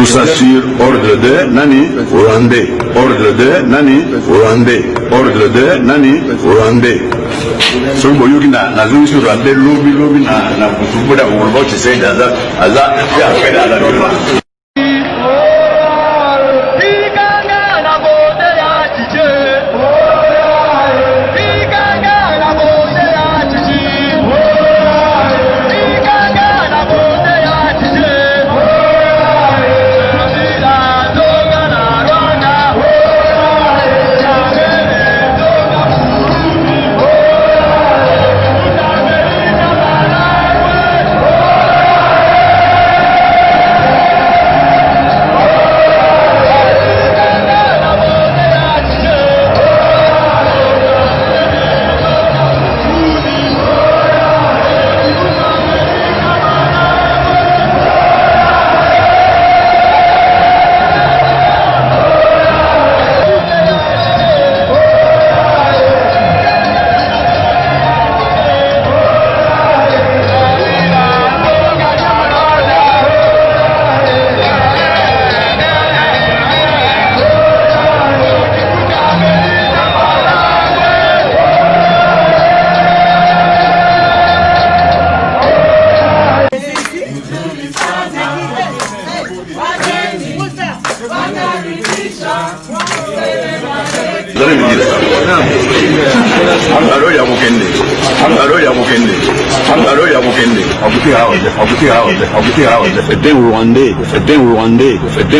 Tout ça sur ordre de Nani Rwandais. Ordre de Nani Rwandais. Ordre de Nani Rwandais. So boyuki na zungi Rwandais lobi na kusubuda ulobo chisenda aza ya kwenda la.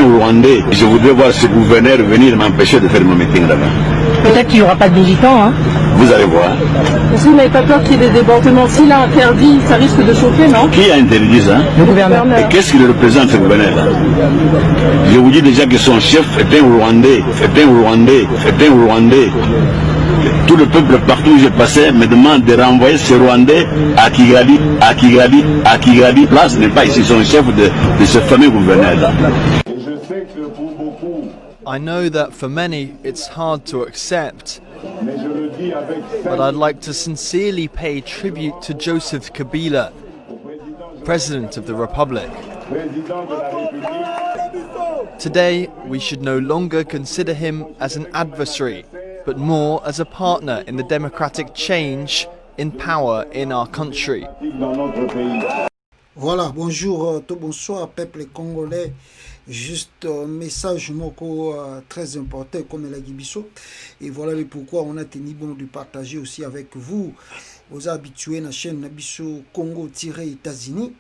Rwandais. Je voudrais voir ce gouverneur venir m'empêcher de faire mon meeting là-bas. Peut-être qu'il n'y aura pas de militants, hein. Vous allez voir. Est-ce que vous n'avez pas peur qu'il y ait des débordements? S'il a interdit, ça risque de chauffer, non? Qui a interdit ça? Le gouverneur. Et qu'est-ce qu'il représente, ce gouverneur-là? Je vous dis déjà que son chef est un Rwandais, Tout le peuple partout où je passais me demande de renvoyer ce Rwandais à Kigali. Là, ce n'est pas ici son chef de ce fameux gouverneur-là. I know that for many it's hard to accept, but I'd like to sincerely pay tribute to Joseph Kabila, President of the Republic. Today, we should no longer consider him as an adversary, but more as a partner in the democratic change in power in our country. Voilà, bonjour, tout bonsoir, peuple congolais. Juste un message très important comme la Gibiso. Et voilà le pourquoi on a tenu bon de partager aussi avec vous, aux habitués de la chaîne Nabiso Congo-États-Unis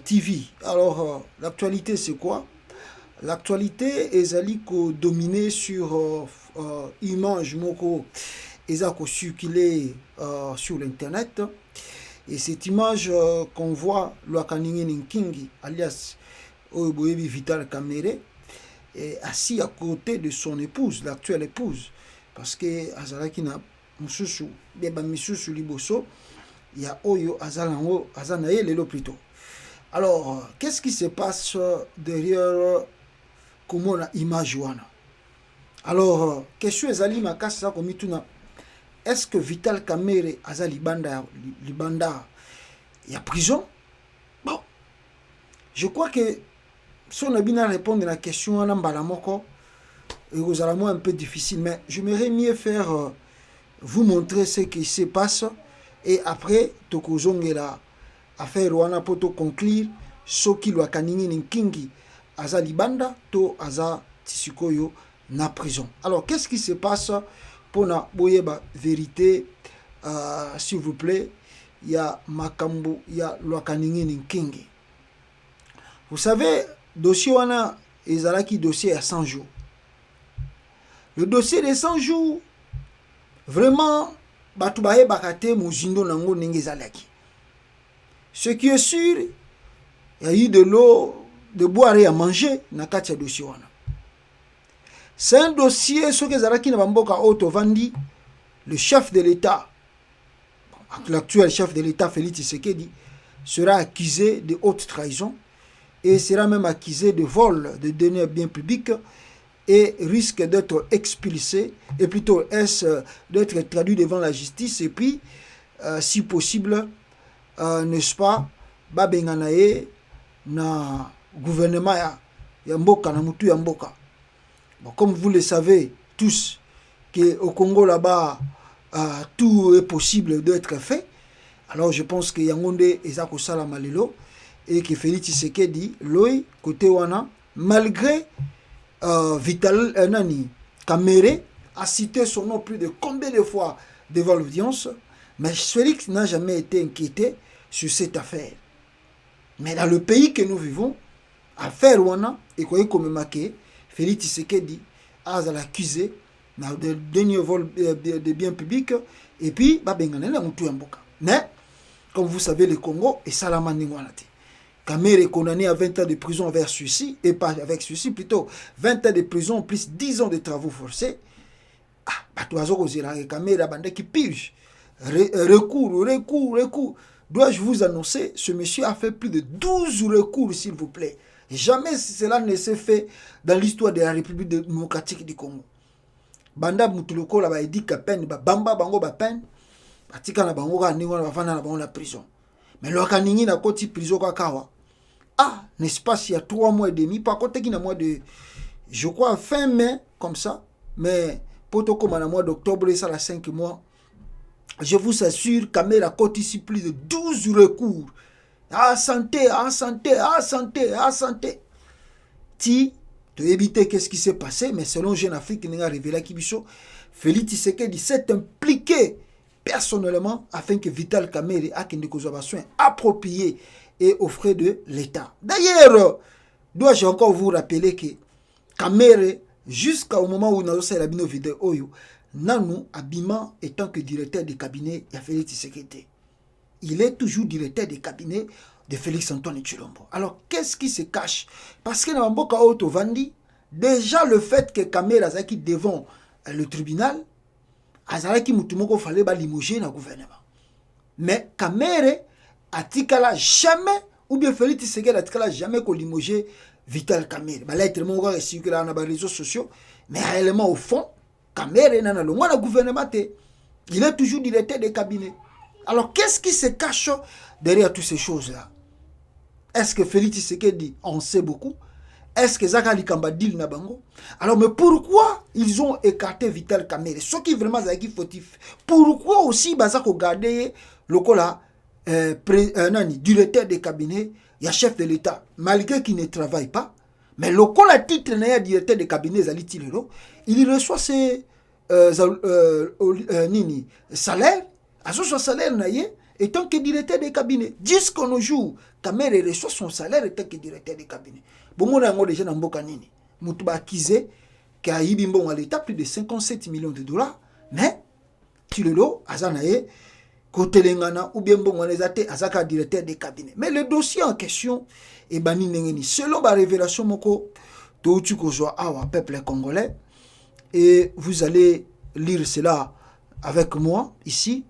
TV. Alors, l'actualité c'est quoi? L'actualité est dominée sur image moko circulé sur l'internet. Et cette image qu'on voit, Lwakaningi Nkingi, alias Oeboyebi Vital Kamerhe, est assis à côté de son épouse, l'actuelle épouse. Parce que Azalaki na Mususu, Beba Misusu Liboso, il y a Oyo Azalango, Azanaye Lelo plutôt. Alors, qu'est-ce qui se passe derrière comment la image wana? Alors, question ezali makasa komituna. Est-ce que Vital Kamerhe aza libanda il y a prison? Bon, je crois que si on a bien répondre à la question en ambalamoko, c'est un peu difficile, mais j'aimerais mieux faire vous montrer ce qui se passe et après tokozongela affaire wana poto conclure soki Lwakaningi Nkingi aza libanda to aza tisikoyo na prison. Alors qu'est-ce qui se passe pour na boyeba vérité s'il vous plaît? Il y a Makambo, il y a Lwakaningi Nkingi. Vous savez, dossier wana ezalaki dossier à 100 jours. Le dossier de 100 jours, vraiment, batu baye bakate muzindo nango nenge zalaki. Ce qui est sûr, il y a eu de l'eau, de boire et à manger na kati ya dossier wana. C'est un dossier, ce que zalaki na bamboka auto vandi, le chef de l'État, l'actuel chef de l'État, Félix Tshisekedi, sera accusé de haute trahison et sera même accusé de vol de données biens publics et risque d'être expulsé, et plutôt d'être traduit devant la justice, et puis, si possible, n'est-ce pas, babenganae na gouvernement Yamboka na mutu Yamboka. Bon, comme vous le savez tous, qu'au Congo là-bas, tout est possible d'être fait. Alors je pense que Yangonde Ezako Salamalelo et que Félix Tshisekedi, Loi, côté Wana, malgré Vital Nani Kamere, a cité son nom plus de combien de fois devant l'audience, mais Félix n'a jamais été inquiété sur cette affaire. Mais dans le pays que nous vivons, affaire Wana, et quoi comme marqué, Félix Tshisekedi a l'accusé dans le dernier vol de biens publics, et puis, mais, comme vous savez, le Congo est Salamani Wanati. Kamere est condamné à 20 ans de prison avec suicide, et pas avec suicide, plutôt 20 ans de prison plus 10 ans de travaux forcés. Kamere a qui pige. Recours. Dois-je vous annoncer, ce monsieur a fait plus de 12 recours, s'il vous plaît. Jamais cela ne s'est fait dans l'histoire de la République démocratique du Congo. Banda Mutuloko la dit que peine, bamba bango ba peine, batika na bango ka ningo na bafana na bango la prison. Mais le kaningi na koti prison kwa kawa. Ah, n'est-ce pas, il y a 3 mois et demi, par contre, il y a mois de, je crois, fin mai, comme ça, mais pour tout comme à mois d'octobre, ça, la 5 mois, je vous assure, Kamere a côté ici plus de 12 recours. Ah, santé. Ti, de éviter qu'est-ce qui s'est passé, mais selon Jeune Afrique, il a révélé Kibiso, Félix Tshisekedi s'est impliqué personnellement afin que Vital Kamere ait une soins appropriés et aux frais de l'État. D'ailleurs, dois-je encore vous rappeler que Kamere, jusqu'au moment où nous avons fait la vidéo, Nanou Abima étant que directeur de cabinet de Félix Tshisekedi. Il est toujours directeur de cabinet de Félix Antoine Tshilombo. Alors, qu'est-ce qui se cache? Parce que dans Mboka Auto Vandi, déjà le fait que Kamere Azaki devant le tribunal, Azaki Moutumoko fallait limoger dans le gouvernement. Mais Kamere atikala jamais, ou bien Félix Tshisekedi atikala jamais qu'on limoger Vital Kamere. Là, il y a circulé dans les réseaux sociaux, mais réellement au fond, Kamere n'a le moins gouvernement. Il est toujours directeur des cabinets. Alors, qu'est-ce qui se cache derrière toutes ces choses-là? Est-ce que Félix Tshisekedi en sait beaucoup? Est-ce que Zakali Kamba dit Nabango? Alors, mais pourquoi ils ont écarté Vital Kamere? Ce qui vraiment est fautif. Pourquoi aussi Bazako garder le cola directeur des cabinets, il y a chef de l'État, malgré qu'il ne travaille pas, mais le cola titre directeur des cabinets, il reçoit ses salaires. À son salaire, et tant que directeur des cabinets, jusqu'à nos jours, Kamere reçoit son salaire et tant que directeur des cabinets. Bon, on a déjà dans Mboka Nini. Moutouba Kizé, qui a eu à l'État plus de 57 millions de dollars, mais, tu le lo, Azanaye, côté Lengana, ou bien bon, on les a été Azaka directeur des cabinets. Mais le dossier en question est banni Nengeni. Selon la révélation, Moko, Toutu Kozoa Awa, peuple congolais, et vous allez lire cela avec moi ici.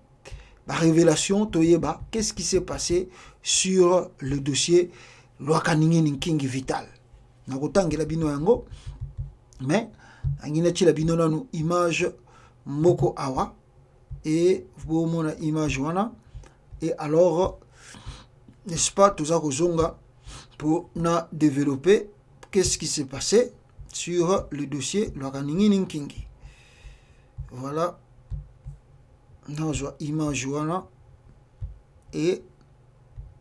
La révélation, Toyeba, qu'est-ce qui s'est passé sur le dossier Lwakaningi Ninkingi Vital. Nakotangi la bino yango, mais anginachi la bino nanu image moko awa et vous mona image wana et alors n'est-ce pas tout ça kozonga pour na développer qu'est-ce qui s'est passé sur le dossier Lwakaningi Ninkingi. Voilà. Non, je vois image wana et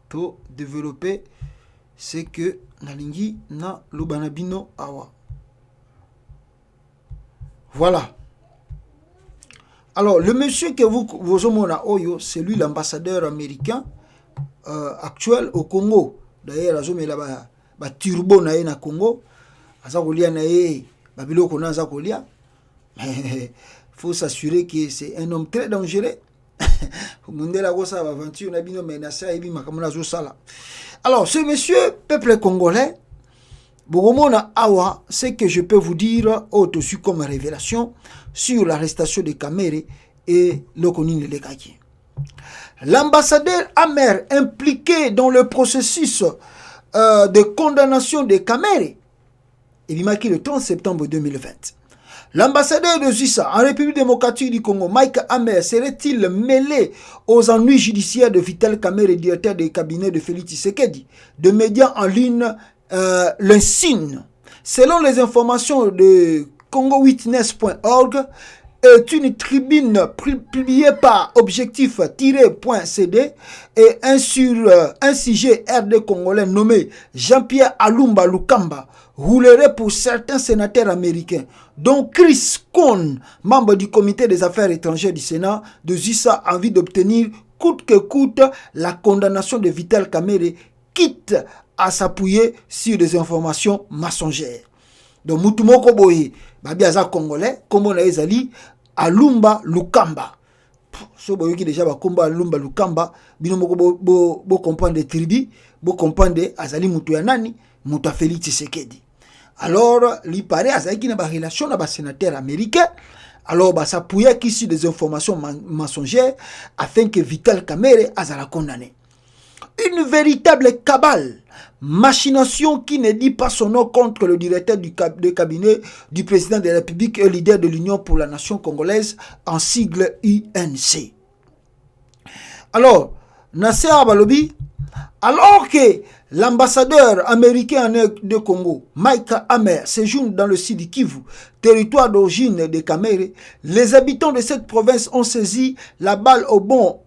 tout développer c'est que nalingi na lubanabino awa. Voilà. Alors le monsieur que vous omona oyo, c'est lui l'ambassadeur américain actuel au Congo. D'ailleurs azomela ba turbo na ye na Congo, azakolia na ye babiloko na azakolia. Faut s'assurer que c'est un homme très dangereux. Alors, ce monsieur, peuple congolais, Bogomona Awa, ce que je peux vous dire, au-dessus comme révélation, sur l'arrestation de Kamere et Lokonine Lekaki. L'ambassadeur amer impliqué dans le processus de condamnation de Kamere, il est marqué le 30 septembre 2020. L'ambassadeur de Zissa en République démocratique du Congo, Mike Amer, serait-il mêlé aux ennuis judiciaires de Vital Kamere, directeur des cabinets de Félix Tshisekedi? De médias en ligne l'insigne. Selon les informations de congowitness.org, est une tribune publiée par Objectif-.cd et un sujet RD congolais nommé Jean-Pierre Alumba Lukamba roulerait pour certains sénateurs américains, dont Chris Cohn, membre du comité des affaires étrangères du Sénat, de ZISA, a envie d'obtenir coûte que coûte la condamnation de Vital Kamerhe, quitte à s'appuyer sur des informations mensongères. Donc Moutoumoko Boye, Babiaza congolais, comme on a ezali, Alumba Lukamba. So boyo qui déjà bakomba Alumba Lukamba, bino moko bo comprendre des tribus, bo comprendre azali mutu ya nani, mutu a Félix Tshisekedi. Alors, il paraît azali qui na ba relation na ba sénateur américain. Alors, bah s'appuyer qui sur des informations mensongères afin que Vital Kamerhe azala condamné. Une véritable cabale, machination qui ne dit pas son nom contre le directeur du cabinet du président de la République et leader de l'Union pour la nation congolaise, en sigle UNC. Alors, Nasser Abalobi, alors que l'ambassadeur américain de Congo, Mike Hammer, séjourne dans le sud Kivu, territoire d'origine de Kamerhe, les habitants de cette province ont saisi la balle au bon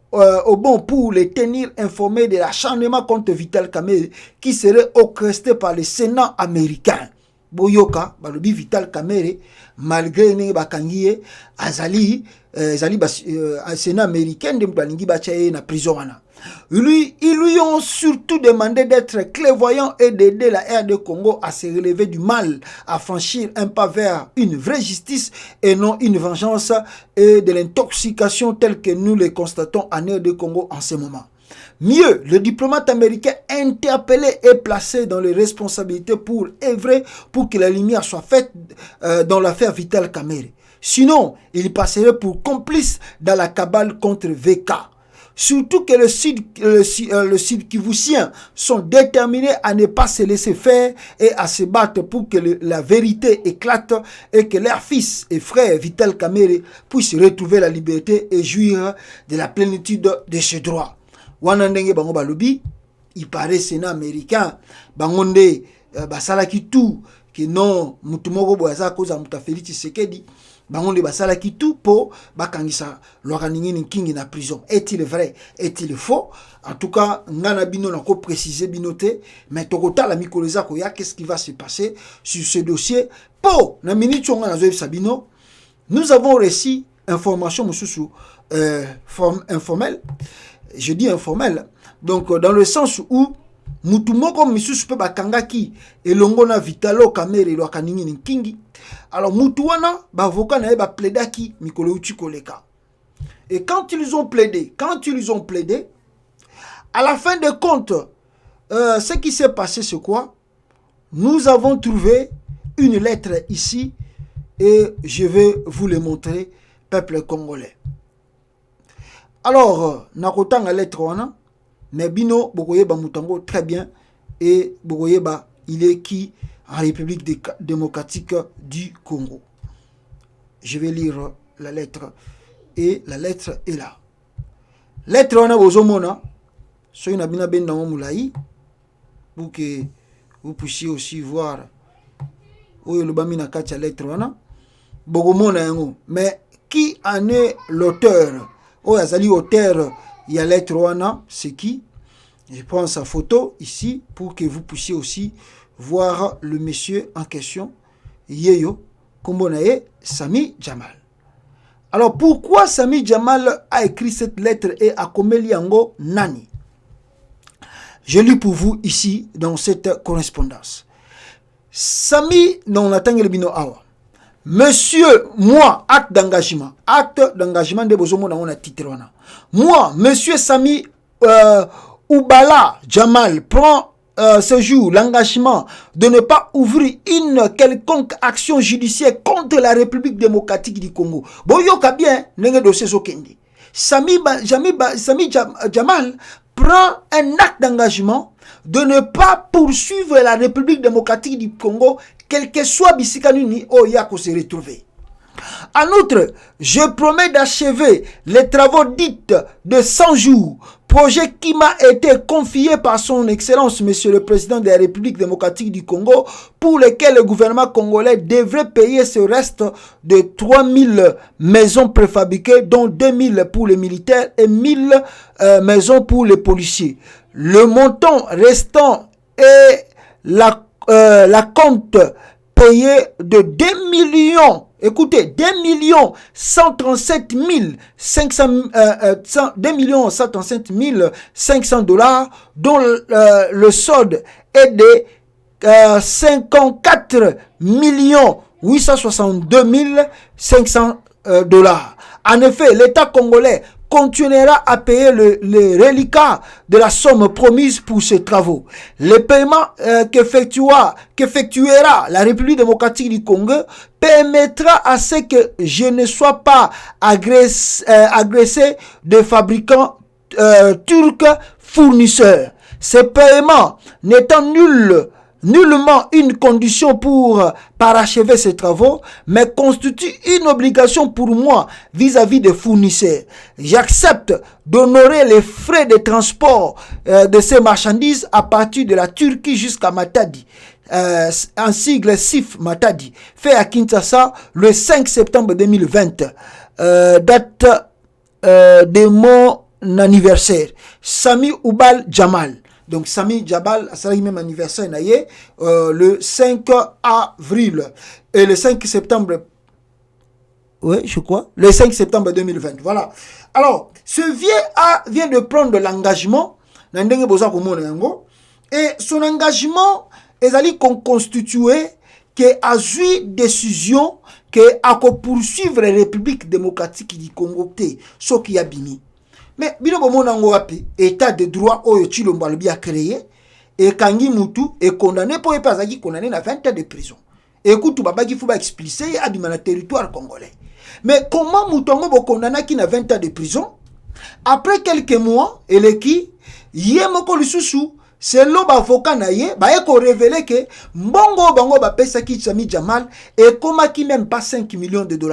pour les tenir informés de l'acharnement contre Vital Kamerhe qui serait orchestré par le Sénat américain. Boyoka, balobi Vital Kamerhe, malgré ne bakangiye, azali Sénat américain de balingi bachaye na prison wana. Ils lui ont surtout demandé d'être clairvoyant et d'aider la RD Congo à se relever du mal, à franchir un pas vers une vraie justice et non une vengeance et de l'intoxication telle que nous le constatons en RD Congo en ce moment. Mieux, le diplomate américain interpellé et placé dans les responsabilités pour œuvrer pour que la lumière soit faite dans l'affaire Vital Kamerhe. Sinon, il passerait pour complice dans la cabale contre VK. Surtout que le Sud Kivusien sont déterminés à ne pas se laisser faire et à se battre pour que la vérité éclate et que leur fils et frère Vital Kamerhe puissent retrouver la liberté et jouir de la plénitude de ses droits. Wanandenge bango balobi, il paraît Sénat américain, bangonde basala ki tout que non mutumoko boaza koza muta Félix Tshisekedi. Bangonde basala ki tout pour bakangisa loraningi nkingi na prison. Est-il vrai? Est-il faux? En tout cas, ngana bino nako préciser binote, mais tokota la mikoleza koya qu'est-ce qui va se passer sur ce dossier? Po na minute on na zoe sabino, nous avons reçu information mususu informelle. Je dis informel, donc dans le sens où mutumoko misusu pe bakangaki elongo na Vitalo Kamerhe lo kaningi nkingi. Alors mutuwana ba avocat na ba plaidaki mikolo uti koleka. Et quand ils ont plaidé, à la fin de compte, ce qui s'est passé c'est quoi? Nous avons trouvé une lettre ici et je vais vous le montrer, peuple congolais. Alors, nakotanga lettre wana, mais bino bokoyeba mutango très bien et bokoyeba il est qui en République démocratique du Congo. Je vais lire la lettre et la lettre est là. Lettre wana bozomona, soy na bina ben dans moulaï pour que vous puissiez aussi voir où le bamina kacha lettre wana bogomona yango, mais qui en est l'auteur? Oh, Azali auteur, il y a lettre wana, c'est qui? Je prends sa photo ici pour que vous puissiez aussi voir le monsieur en question. Yeyo, Kombonaye, Sami Jamal. Alors, pourquoi Sami Jamal a écrit cette lettre et a Komeliango Nani? Je lis pour vous ici dans cette correspondance. Sami, non, on attend le bino awa. Monsieur, moi, acte d'engagement de Bozomo dans on titre. Moi, monsieur Sami Oubala Jamal prend ce jour l'engagement de ne pas ouvrir une quelconque action judiciaire contre la République démocratique du Congo. Boyoka bien, n'enge dossier Zokendi. Sami Jamal prend un acte d'engagement de ne pas poursuivre la République démocratique du Congo, quel que soit Bisikanuni, Oyako se retrouver. En outre, je promets d'achever les travaux dits de 100 jours, projet qui m'a été confié par son Excellence, Monsieur le Président de la République démocratique du Congo, pour lesquels le gouvernement congolais devrait payer ce reste de 3000 maisons préfabriquées, dont 2000 pour les militaires et 1000 maisons pour les policiers. Le montant restant est la compte payé de 2 millions. Écoutez, 2 137 500 $, dont le solde est de 54 862 500 $. En effet, l'État congolais continuera à payer le reliquat de la somme promise pour ces travaux. Le paiement qu'effectuera la République démocratique du Congo permettra à ce que je ne sois pas agressé de fabricants turcs fournisseurs. Ces paiements n'étant nullement une condition pour parachever ces travaux, mais constitue une obligation pour moi vis-à-vis des fournisseurs. J'accepte d'honorer les frais de transport de ces marchandises à partir de la Turquie jusqu'à Matadi. En sigle SIF Matadi, fait à Kinshasa le 5 septembre 2020, date de mon anniversaire. Sami Oubal Jamal. Donc Sami Jabal, ça a même anniversaire le 5 avril et le 5 septembre. Oui, je crois. Le 5 septembre 2020. Voilà. Alors, ce vient de prendre l'engagement. Et son engagement est allé constituer que a eu décision que à poursuivre la République démocratique du Congo, ce qui a bini. Mais bino bomonango wapi état de droit oyo Chilombo alobi a créé et Kangi Mutu est condamné pour epazaki condamné à 20 ans de prison. Écoute babaki faut expliquer à du territoire congolais. Mais comment Mutongo bo condamné qui na 20 ans de prison après quelques mois eleki yemoko lisusu c'est l'homme avocat naye ba eko révélé que mbongo bango ba pesa ki Sami Jamal et comment qui même pas 5 millions de $.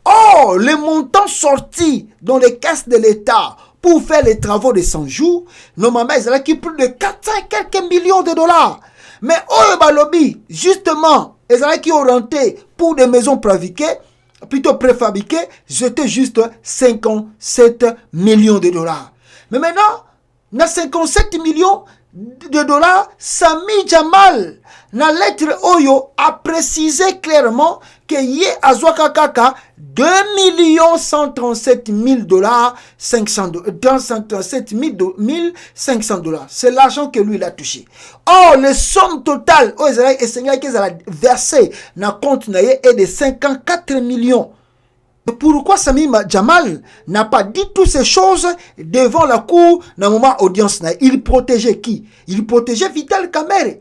Or, les montants sortis dans les caisses de l'État pour faire les travaux de 100 jours, normalement, ils ont qui plus de 400 et quelques millions de $. Mais oh, balobi, justement, ils ont qui ont rentré pour des maisons préfabriquées, c'était juste 57 millions de $. Mais maintenant, dans 57 millions de $, Sami Jamal, dans la lettre Oyo, a précisé clairement que Yé Azwaka Kaka 2 137 000 $, 237 500 $. C'est l'argent que lui il a touché. Or, les sommes totales, qu'ils ont versé dans le compte est de 54 millions. Pourquoi Sami Jamal n'a pas dit toutes ces choses devant la cour dans le moment audience? Il protégeait qui? Il protégeait Vital Kamerhe.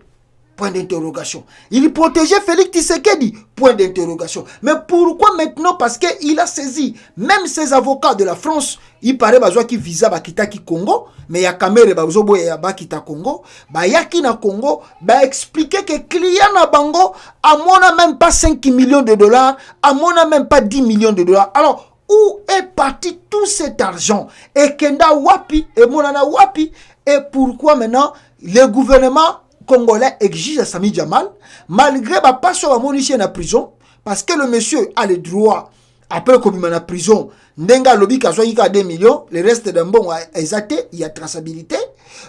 Point d'interrogation. Il protégeait Félix Tshisekedi. Point d'interrogation. Mais pourquoi maintenant? Parce qu'il a saisi même ses avocats de la France. Il paraît qu'il visa bakita ki Congo, mais il y a Kamerhe bazobo ya bakita Congo. Ba yaki na Congo, ba expliquer que client na bango a mona même pas 5 millions de $, a mona même pas 10 millions de $. Alors, où est parti tout cet argent? Et kenda wapi? Et monana wapi? Et pourquoi maintenant le gouvernement congolais exige à Sami Jamal, malgré ba passo à monicher na prison, parce que le monsieur a le droit, après qu'on m'a na prison, ndenga lobby kazoika 2 millions, le reste d'un bon exacté, il y a traçabilité.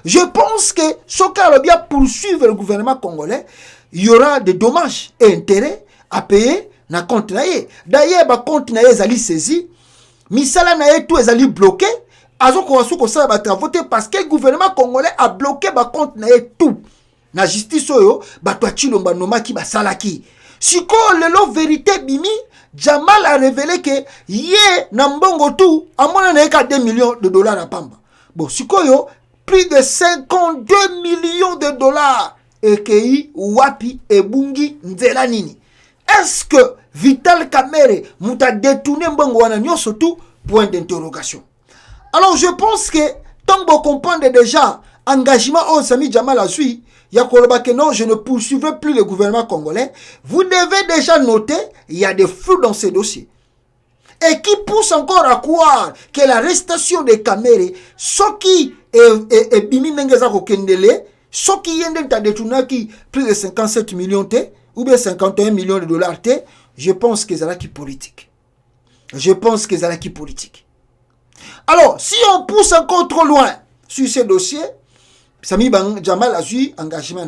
Je pense que ce cas lobby a poursuivre le gouvernement congolais, il y aura des dommages et intérêts à payer na compte naie. D'ailleurs, ba compte naie ezali saisi, misala naie tout ezali bloqué, azoko wasuko ça ba voter parce que le gouvernement congolais a bloqué ba compte naie tout. Na justice oyo bato Chilombo nomaki basalaki. Siko lelo vérité bimi, Jamal a révélé que yé na mbongo tout amona na eka 2 millions de $. À pamba. Bon, siko yo plus de 52 millions de $. Ekei wapi ebungi nzela nini? Est-ce que Vital Kamerhe muta détourné mbongo wana nyoso tout? Point d'interrogation. Alors je pense que tant que comprendre déjà engagement au Sami Jamal a suivi, non, je ne poursuivrai plus le gouvernement congolais. Vous devez déjà noter, il y a des flous dans ces dossiers. et qui pousse encore à croire que l'arrestation de Kamere, ce qui est bimi nengeza kokendele, ce qui est de plus de 57 millions ou bien 51 millions de dollars, je pense que c'est là qui politique. Je pense que c'est là qui politique. Alors, si on pousse encore trop loin sur ces dossiers, Sami Jamal a eu engagement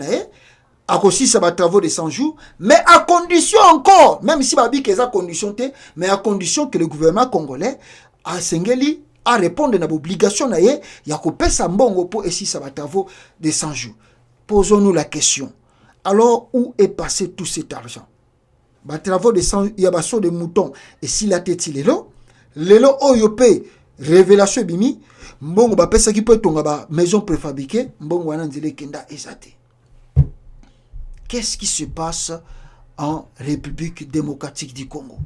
à aussi ça va travaux de 100 jours, mais à condition encore, même si Babi que ça condition mais à condition que le gouvernement congolais a sengeli à répondre à l'obligation na ye ya ko pesa mbongo pour ici ça va travaux de 100 jours. Posons-nous la question. Alors où est passé tout cet argent? Ba travaux de 100 il y a baso de mouton et si la tête lelo oyope révélation bimi mbongo ba pesa ki peut tonga ba maison préfabriquée mbongo wana nzele kenda ezate. Qu'est-ce qui se passe en République démocratique du Congo?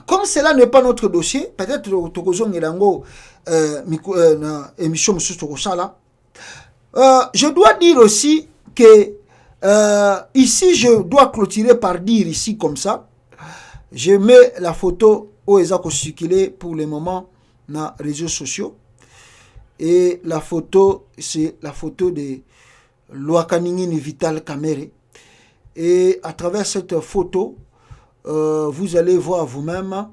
Comme cela n'est pas notre dossier, peut-être je dois dire aussi que ici, je dois clôturer par dire ici comme ça. Je mets la photo où ils ont circulé pour le moment dans les réseaux sociaux. Et la photo, c'est la photo de Loakaningini Vital Kamere. Et à travers cette photo, vous allez voir vous-même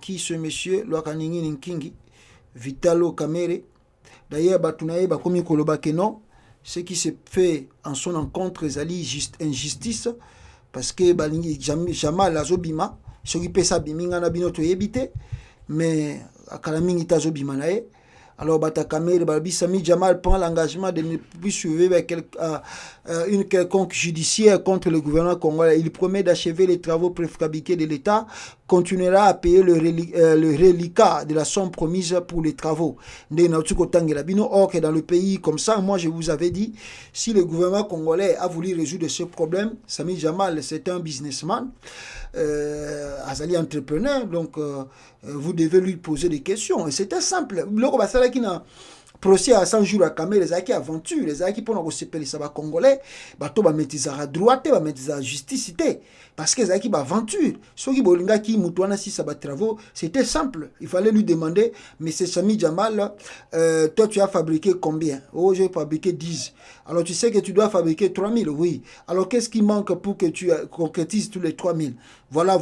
qui ce monsieur Loakaningini Nkingi Vitalo Kamere. D'ailleurs, Batunaye Bakomi Koloba Kenon, ce qui se fait en son encontre, c'est injustice parce que Balingi Jamal Azobima, ce qui peut s'abîmer, binoto yebite, mais à Kalamingi Tazobima nae. Alors, Sami Jamal prend l'engagement de ne plus suivre une quelconque judiciaire contre le gouvernement congolais. Il promet d'achever les travaux préfabriqués de l'État, continuera à payer le reliquat de la somme promise pour les travaux. Or que dans le pays comme ça, moi je vous avais dit, si le gouvernement congolais a voulu résoudre ce problème, Sami Jamal c'est un businessman, Azali entrepreneur, donc vous devez lui poser des questions. Et c'était simple. Le qui n'a procès à 100 jours à Kamere, les qui aventure, les qui pendant que c'est les sabbats congolais, bateau va mettre à droite, va mettre à justice, parce que les qui aventure, ceux qui bolinga qui moutouana si sabat travaux, c'était simple. Il fallait lui demander, mais c'est Sami Jamal, toi tu as fabriqué combien? Oh, j'ai fabriqué 10. Alors tu sais que tu dois fabriquer 3000, oui. Alors qu'est-ce qui manque pour que tu concrétises tous les 3000? Voilà.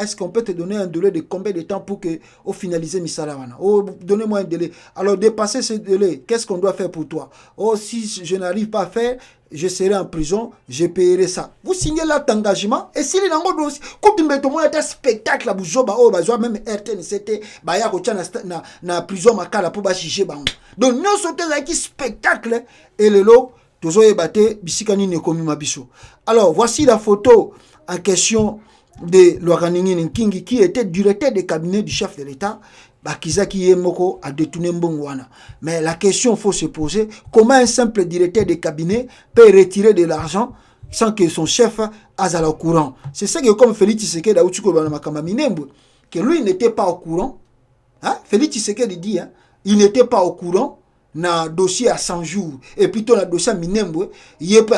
Est-ce qu'on peut te donner un délai de combien de temps pour que au finaliser Misalawana? Oh, donnez-moi un délai. Alors dépasser ce délai, qu'est-ce qu'on doit faire pour toi? Oh, si je n'arrive pas à faire, je serai en prison, je payerai ça. Vous signez là d'engagement et si les nango dossier, quand tu mets ton un spectacle à Bouzoba, oh, bah, même RTN, c'était, bah, y'a kocha na prison makala pour chicher, bah, donc, nous sommes des spectacles et le lot, tous les batés, bisikani ne komi mabiso. Alors, voici la photo en question de Loakaningini Nkingi qui était directeur des cabinets du chef de l'État. Bakizaki Yemoko a détourné Mbongwana. Mais la question faut se poser, comment un simple directeur de cabinet peut retirer de l'argent sans que son chef aille au courant? C'est ça que comme Félix Tshisekedi a dit que lui n'était pas au courant. Hein? Félix Tshisekedi dit, hein, il n'était pas au courant na dossier à 100 jours et plutôt na dossier Minembwe yepe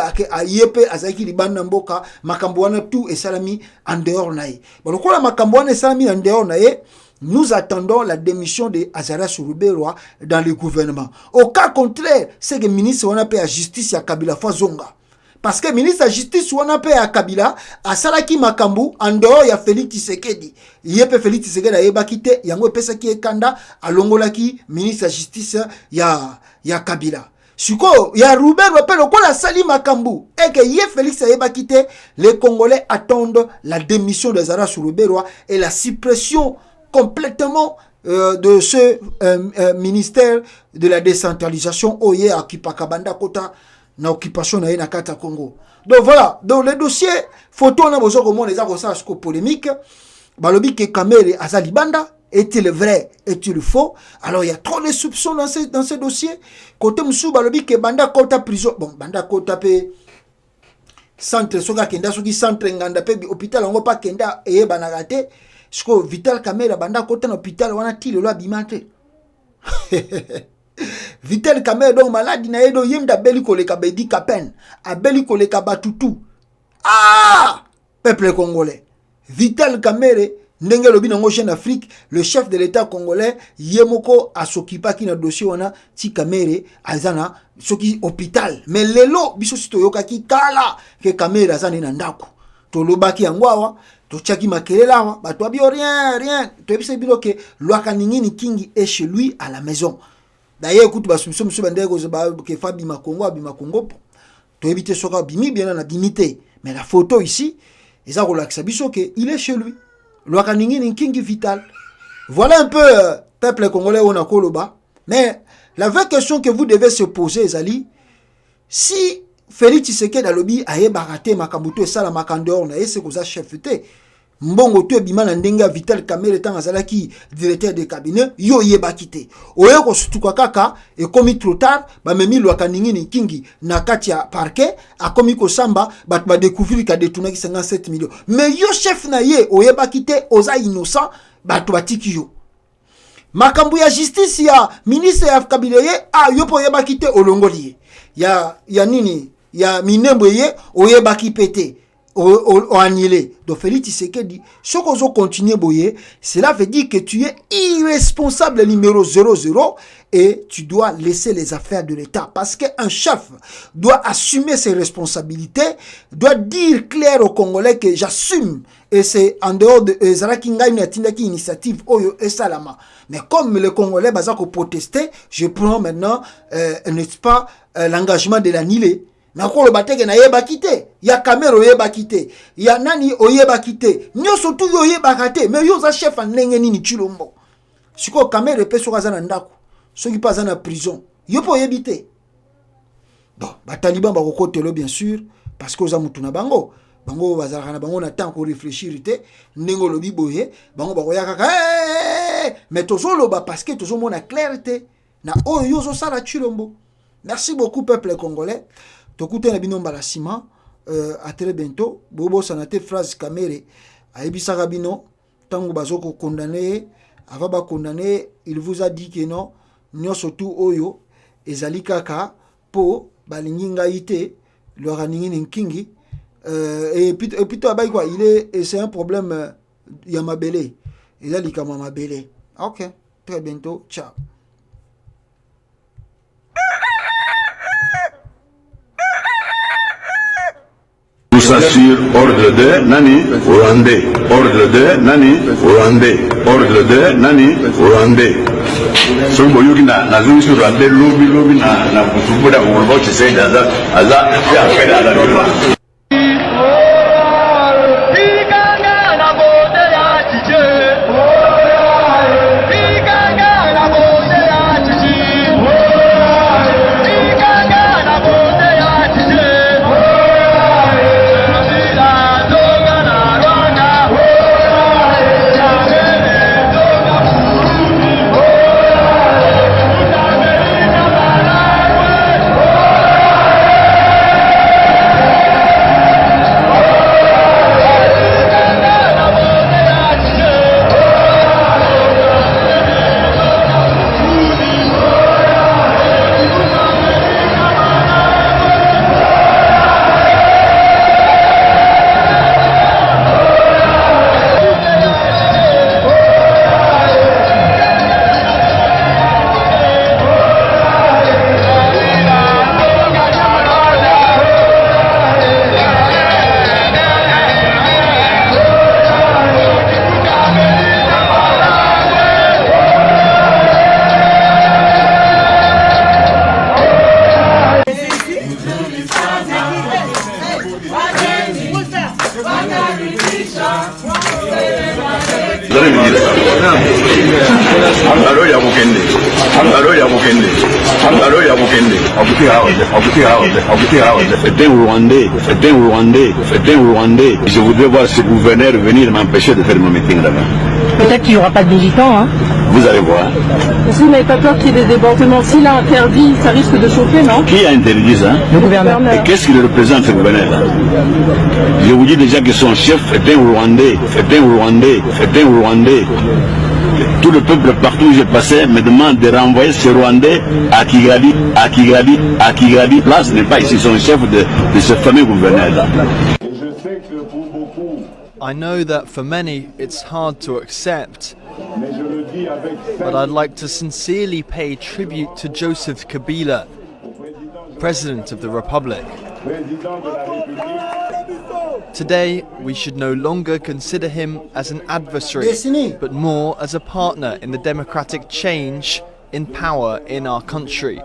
azaki libanda mboka makambo wana tout et salami en dehors nae. Bon ko la makambo wana salami en dehors nae. Nous attendons la démission de Azarias Ruberwa dans le gouvernement. Au cas contraire, c'est que le ministre on a payé à justice à Kabila Fazonga. Parce que le ministre de la justice on a payé à Kabila, à Salaki Makambu, en dehors il y a Félix Tshisekedi. Il y a Félix Tshisekedi à Ebakite, il y a un pesa qui est Kanda, à Longolaki, ministre de la justice, il y a Kabila. Suko, il y a Ruberwa, le quoi la Sali Makambu. Et que y a Félix Ebakite, les Congolais attendent la démission de Azarias Ruberwa et la suppression complètement de ce ministère de la décentralisation oye à Kipakabanda Kota na occupation na Kata Congo. Donc voilà, donc le dossier photo na bozo comme les avocats polémique balobi que Kamere Azalibanda est-il vrai, est-il faux? Alors il y a trop de soupçons dans ce dossier. Côté Msou balobi que Banda Kota prison, bon Banda Kota pe centre soka kenda soki centre nganda pe hôpital on va pas kenda et banagate. Siko Vital Kamere banda kota na hôpital wana ti lelo abimate. Vital Kamere donc malade na edo yemda beli koleka bedi kapen, a beli koleka batutu. Ah! Peuple congolais. Vital Kamerhe, ndenge lobi nango Jeune Afrique, le chef de l'État congolais, yemoko a s'occupa qui na dossier wana ti Kamerhe azana soki hôpital. Mais lelo biso sito yoka ki kala ke Kamerhe azana na ndako. To lobaki angwawa, to tchaki makelela wa, ba to bio rien. To ebise bilo ke Lwaka Ningini Kingi est chez lui à la maison. D'ailleurs écoute ba soupçon monsieur bandeko ba ke Fabi Makongo abima Kongo. To ebite soka bimi bien na bimité. Mais la photo ici, eza kolakisa biso ke il est chez lui. Lwaka Ningini Kingi Vital. Voilà un peu peuple congolais on a koloba. Mais la vraie question que vous devez se poser, Zali, si Félix Tshisekedi alobi aye barate makambuto esala makandor na ese koza chef te. Mbongo to bima na ndenga Vital Kamerhe tanga zalaki directeur de cabinet yo yebaki te. Oye ko sutuka kaka e komi trop tard ba memi Lwaka Ningini Kingi na kati ya parquet a komi ko samba bat ba découvrir ka détourner 57 millions. Mais yo chef na ye oyebaki te oza innocent bat batiki yo. Makambu ya justice ya ministre ya cabinet ye yo po yebaki te olongoli ye. Ya nini ya minembo ye oyebaki pete. O annulé. Donc Félix Tshisekedi, ce qu'on va continuer boyer, cela veut dire que tu es irresponsable numéro 00 et tu dois laisser les affaires de l'État. Parce qu'un chef doit assumer ses responsabilités, doit dire clair aux Congolais que j'assume. Et c'est en dehors de Zarakinga Inatindaki initiative Oyo et Salama. Mais comme les Congolais bazako protester, je prends maintenant, n'est-ce pas, l'engagement de l'annuler. Mais encore le bateke na yeba kite, ya Kamerhe oyeba kite, ya nani oyeba kite, nyoso tu oyeba kate, mais yo za chef ndenge nini chilombo. Siko Kamerhe pe soka za na ndako, soki pa za na prison, yo po oyebite. Bon, ba taliban ba kokotelo bien sûr parce que oza mutu na bango. Bango bazalaka na bango na temps ko réfléchir te, ndengo lobi boye, bango ba koyaka ka mais tozo loba parce que tozo mona clarté na oyo yo zo sala chilombo. Merci beaucoup peuple congolais. Tokute na bino mbalasima à très bientôt. Bobo sanate phrase Kamerhe ayebisaka bino tango bazoko condamner avant ba condamner il vous a dit que non nyoso tu oyo ezali kaka po balingi ngai te Lwaka Ningini Kingi et puis toi quoi il est c'est un problème ya mabele ezali kama mabele. OK, très bientôt, ciao. Sur ordre de Nani Rwandais. Ordre de Nani Rwandais. Ordre de Nani Rwandais. So boyuki na zuri sur Rwandais lobi na kusubuda kuongo Tshisekedi aza ya kwenda la C'était Rwandais. Je voudrais voir ce gouverneur venir m'empêcher de faire mon meeting là-bas. Peut-être qu'il n'y aura pas de militants, hein. Vous allez voir. Est-ce que vous n'avez pas peur qu'il y ait des débordements? S'il a interdit, ça risque de chauffer, non? Qui a interdit ça? Le gouverneur. Et qu'est-ce qu'il représente, ce gouverneur-là? Je vous dis déjà que son chef est un Rwandais. Tout le peuple partout où j'ai passé me demande de renvoyer ce Rwandais à Kigali. Là, ce n'est pas ici son chef de ce fameux gouverneur-là. Et je sais que pour beaucoup, I know that for many it's hard to accept, but I'd like to sincerely pay tribute to Joseph Kabila, President of the Republic. Today, we should no longer consider him as an adversary, but more as a partner in the democratic change in power in our country.